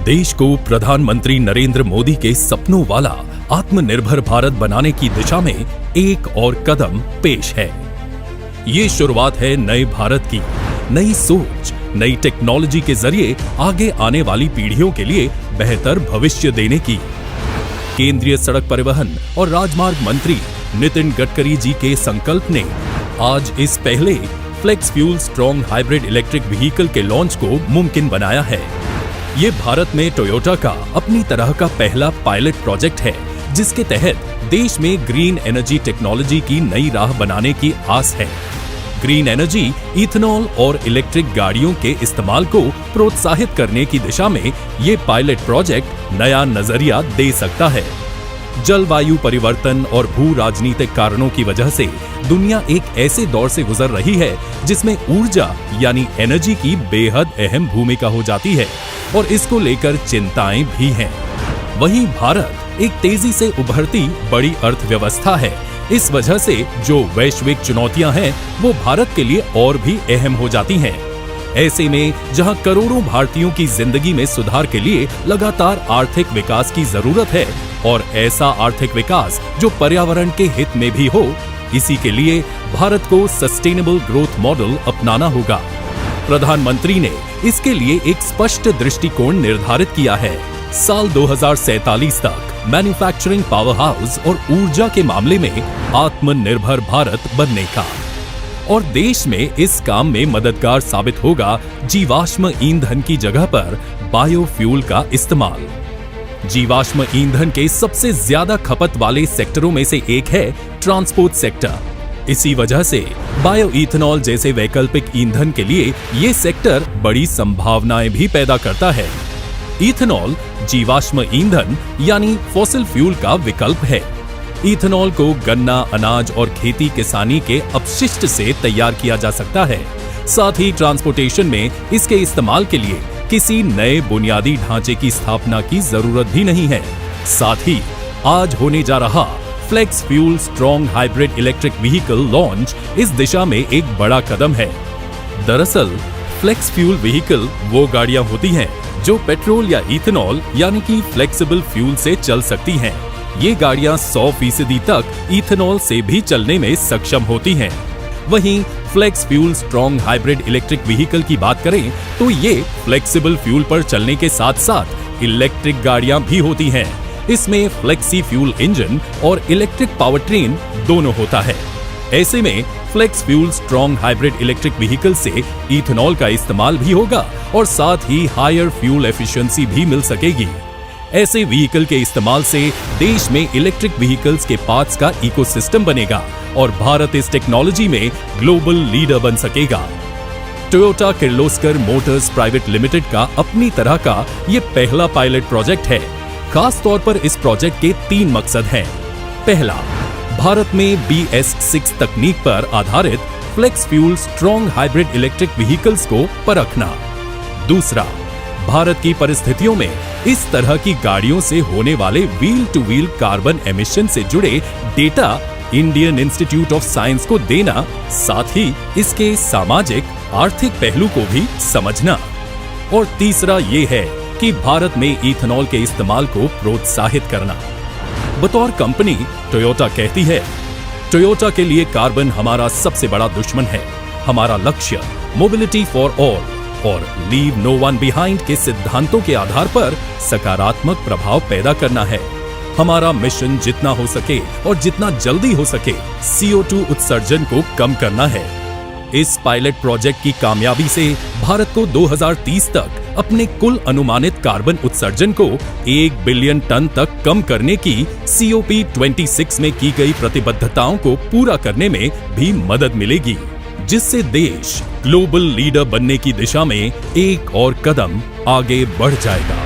देश को प्रधानमंत्री नरेंद्र मोदी के सपनों वाला आत्मनिर्भर भारत बनाने की दिशा में एक और कदम पेश है। ये शुरुआत है नए भारत की, नई सोच, नई टेक्नोलॉजी के जरिए आगे आने वाली पीढ़ियों के लिए बेहतर भविष्य देने की। केंद्रीय सड़क परिवहन और राजमार्ग मंत्री नितिन गडकरी जी के संकल्प ने आज इस पहले flex fuel strong hybrid electric vehicle के लॉन्च को मुमकिन बनाया है। ये भारत में टोयोटा का अपनी तरह का पहला पायलट प्रोजेक्ट है, जिसके तहत देश में ग्रीन एनर्जी टेक्नोलॉजी की नई राह बनाने की आस है। ग्रीन एनर्जी, इथेनॉल और इलेक्ट्रिक गाड़ियों के इस्तेमाल को प्रोत्साहित करने की दिशा में ये पायलट प्रोजेक्ट नया नजरिया दे सकता है। जलवायु परिवर्तन और भू राजनीतिक कारणों की वजह से दुनिया एक ऐसे दौर से गुजर रही है जिसमें ऊर्जा यानी एनर्जी की बेहद अहम भूमिका हो जाती है और इसको लेकर चिंताएं भी हैं। वहीं भारत एक तेजी से उभरती बड़ी अर्थव्यवस्था है। इस वजह से जो वैश्विक चुनौतियां हैं वो भारत के लिए और भी अहम हो जाती हैं। ऐसे में जहां करोड़ों भारतीयों की जिंदगी में सुधार के लिए लगातार आर्थिक विकास की जरूरत है और ऐसा आर्थिक विकास जो पर्यावरण के हित में भी हो, इसी के लिए भारत को सस्टेनेबल ग्रोथ मॉडल अपनाना होगा। प्रधानमंत्री ने इसके लिए एक स्पष्ट दृष्टिकोण निर्धारित किया है। साल 2047 तक मैन्युफैक्चरिंग पावर हाउस और ऊर्जा के मामले में आत्मनिर्भर भारत बनने का, और देश में इस काम में मददगार साबित होगा जीवाश्म ईंधन की जगह पर बायोफ्यूल का इस्तेमाल। जीवाश्म ईंधन के सबसे ज्यादा खपत वाले सेक्टरों में से एक है ट्रांसपोर्ट सेक्टर। इसी वजह से बायो इथेनॉल जैसे वैकल्पिक ईंधन के लिए ये सेक्टर बड़ी संभावनाएं भी पैदा करता है। इथेनॉल जीवाश्म ईंधन यानी फॉसिल फ्यूल का विकल्प है। इथेनॉल को गन्ना, अनाज और खेती किसानी के अपशिष्ट से तैयार किया जा सकता है। साथ ही ट्रांसपोर्टेशन में इसके इस्तेमाल के लिए किसी नए बुनियादी ढांचे की स्थापना की जरूरत भी नहीं है। साथ ही आज होने जा रहा flex fuel strong hybrid electric vehicle launch इस दिशा में एक बड़ा कदम है। दरअसल फ्लेक्स फ्यूल व्हीकल वो गाड़ियां होती हैं जो पेट्रोल या इथेनॉल यानी कि फ्लेक्सिबल फ्यूल से चल सकती हैं। ये गाड़ियां 100% तक इथेनॉल से भी चलने में सक्षम होती हैं। वहीं flex fuel strong hybrid electric vehicle की बात करें तो ये फ्लेक्सिबल फ्यूल पर चलने के साथ साथ इलेक्ट्रिक गाड़ियां भी होती हैं। इसमें फ्लेक्सी फ्यूल इंजन और इलेक्ट्रिक पावर ट्रेन दोनों होता है। ऐसे में flex fuel strong hybrid electric vehicle से इथेनॉल का इस्तेमाल भी होगा और साथ ही हायर फ्यूल एफिशिएंसी भी मिल सकेगी। ऐसे व्हीकल के इस्तेमाल से देश में इलेक्ट्रिक व्हीकल्स के पार्ट्स का इकोसिस्टम बनेगा और भारत इस टेक्नोलॉजी में ग्लोबल लीडर बन सकेगा। Toyota Kirloskar Motors private limited का अपनी तरह का ये पहला पायलट प्रोजेक्ट है। खास तौर पर इस प्रोजेक्ट के 3 मकसद हैं। पहला, भारत में BS6 तकनीक पर आधारित flex fuel strong hybrid electric vehicles को परखना। दूसरा, भारत की परिस्थितियों में इस तरह की गाड़ियों से होने वाले wheel two wheel carbon emission से जुड़े data Indian institute of science को देना, साथ ही इसके सामाजिक आर्थिक पहलू को भी समझना। और तीसरा ये है कि भारत में इथेनॉल के इस्तेमाल को प्रोत्साहित करना। बतौर कंपनी टोयोटा कहती है, टोयोटा के लिए कार्बन हमारा सबसे बड़ा दुश्मन है। हमारा लक्ष्य मोबिलिटी फॉर ऑल और लीव नो वन बिहाइंड के सिद्धांतों के आधार पर सकारात्मक प्रभाव पैदा करना है। हमारा मिशन जितना हो सके और जितना जल्दी हो सके CO2 उत्सर्जन को कम करना है। इस पायलट प्रोजेक्ट की कामयाबी से भारत को 2030 तक अपने कुल अनुमानित कार्बन उत्सर्जन को 1 बिलियन टन तक कम करने की COP26 में की गई प्रतिबद्धताओं को पूरा करने में भी मदद मिलेगी, जिससे देश ग्लोबल लीडर बनने की दिशा में एक और कदम आगे बढ़ जाएगा।